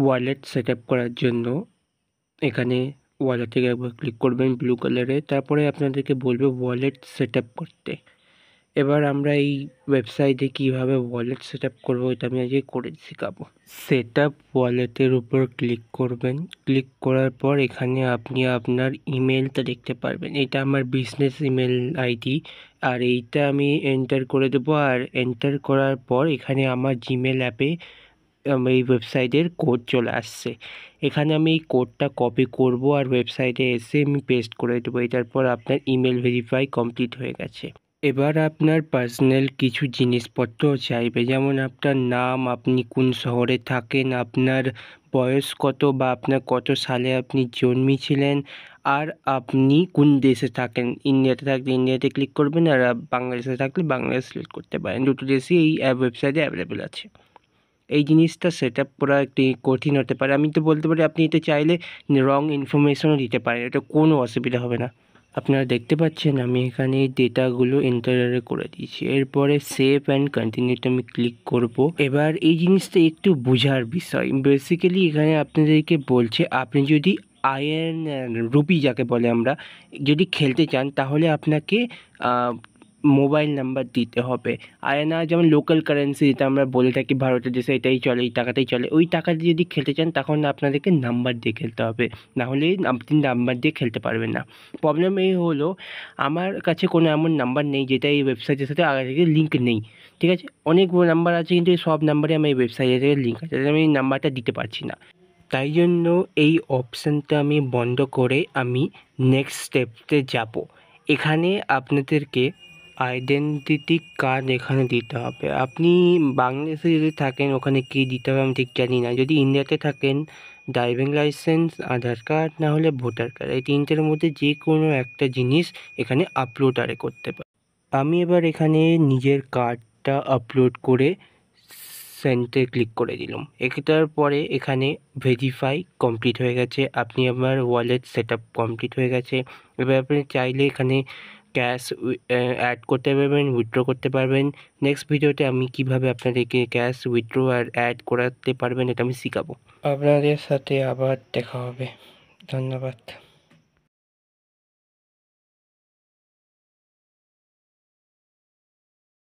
Wallet set up করার জন্য এখানে ওয়ালেটে একবার ক্লিক করবেন ব্লু কালারে, তারপরে আপনাদেরকে বলবে ওয়ালেট সেট আপ করতে। এবার আমরা এই ওয়েবসাইটে কীভাবে ওয়ালেট সেট আপ করবো এটা আমি আজকে করে শেখাবো। সেট আপ ওয়ালেটের উপর ক্লিক করবেন। ক্লিক করার পর এখানে আপনি আপনার ইমেলটা দেখতে পারবেন। এটা আমার বিজনেস ইমেল আইডি, আর এইটা আমি এন্টার করে দেবো। আর এন্টার করার পর এখানে আমার জিমেল অ্যাপে এই ওয়েবসাইটের কোড চলে আসছে। এখানে আমি এই কোডটা কপি করব আর ওয়েবসাইটে এসে আমি পেস্ট করে দেবো। এটার পর আপনার ইমেল ভেরিফাই কমপ্লিট হয়ে গেছে। এবার আপনার পার্সোনাল কিছু জিনিসপত্র চাইবে, যেমন আপনার নাম, আপনি কোন শহরে থাকেন, আপনার বয়স কত বা আপনার কত সালে আপনি জন্মেছিলেন, আর আপনি কোন দেশে থাকেন। ইন্ডিয়াতে থাকলে ইন্ডিয়াতে ক্লিক করবেন, আর বাংলাদেশে থাকলে বাংলাদেশ সিলেক্ট করতে পারেন। দুটো দেশই এই ওয়েবসাইটে অ্যাভেলেবেল আছে। এই জিনিসটা সেট আপ করা একটি কঠিন হতে পারে। আমি তো বলতে পারি আপনি এটা চাইলে রং ইনফরমেশনও দিতে পারেন, এটা কোনো অসুবিধা হবে না। আপনারা দেখতে পাচ্ছেন আমি এখানে এই ডেটাগুলো এন্টার করে দিয়েছি। এরপরে সেভ অ্যান্ড কন্টিনিউতে আমি ক্লিক করব। এবার এই জিনিসটা একটু বোঝার বিষয়। বেসিক্যালি এখানে আপনাদেরকে বলছে আপনি যদি আয়ন রুপি যাকে বলে আমরা যদি খেলতে চান, তাহলে আপনাকে মোবাইল নাম্বার দিতে হবে। আয়না যেমন লোকাল কারেন্সি, যেটা আমরা বলে থাকি ভারতের দেশে এটাই চলে, এই টাকাটাই চলে। ওই টাকা দিয়ে যদি খেলতে চান তখন আপনাদেরকে নাম্বার দিয়ে খেলতে হবে, নাহলে আপনি নাম্বার দিয়ে খেলতে পারবেন না। প্রবলেম এই হলো আমার কাছে কোনো এমন নাম্বার নেই যেটা এই ওয়েবসাইটের সাথে আগে থেকে লিঙ্ক নেই, ঠিক আছে। অনেক নাম্বার আছে কিন্তু সব নাম্বারে আমার এই ওয়েবসাইটের থেকে লিঙ্ক আছে, আমি এই নাম্বারটা দিতে পারছি না। তাই জন্য এই অপশানটা আমি বন্ধ করে আমি নেক্সট স্টেপে যাব। এখানে আপনাদেরকে আইডেন্টিটি কার্ড এখানে দিতে হবে। আপনি বাংলাদেশে যদি থাকেন ওখানে কী দিতে হবে আমি ঠিক জানি না। যদি ইন্ডিয়াতে থাকেন ড্রাইভিং লাইসেন্স, আধার কার্ড, না হলে ভোটার কার্ড, এই তিনটের মধ্যে যে কোনো একটা জিনিস এখানে আপলোড করতে পারে। আমি এবার এখানে নিজের কার্ডটা আপলোড করে সেন্ডে ক্লিক করে দিলাম। এটার পরে এখানে ভেরিফাই কমপ্লিট হয়ে গেছে, আপনি আমার ওয়ালেট সেট আপ কমপ্লিট হয়ে গেছে। এবার আপনি চাইলে এখানে ক্যাশ অ্যাড করতে পারবেন, উইথড্র করতে পারবেন। নেক্সট ভিডিওতে আমি কিভাবে আপনাদেরকে ক্যাশ উইথড্র আর অ্যাড করাতে পারবেন এটা আমি শেখাবো। আপনাদের সাথে আবার দেখা হবে। ধন্যবাদ।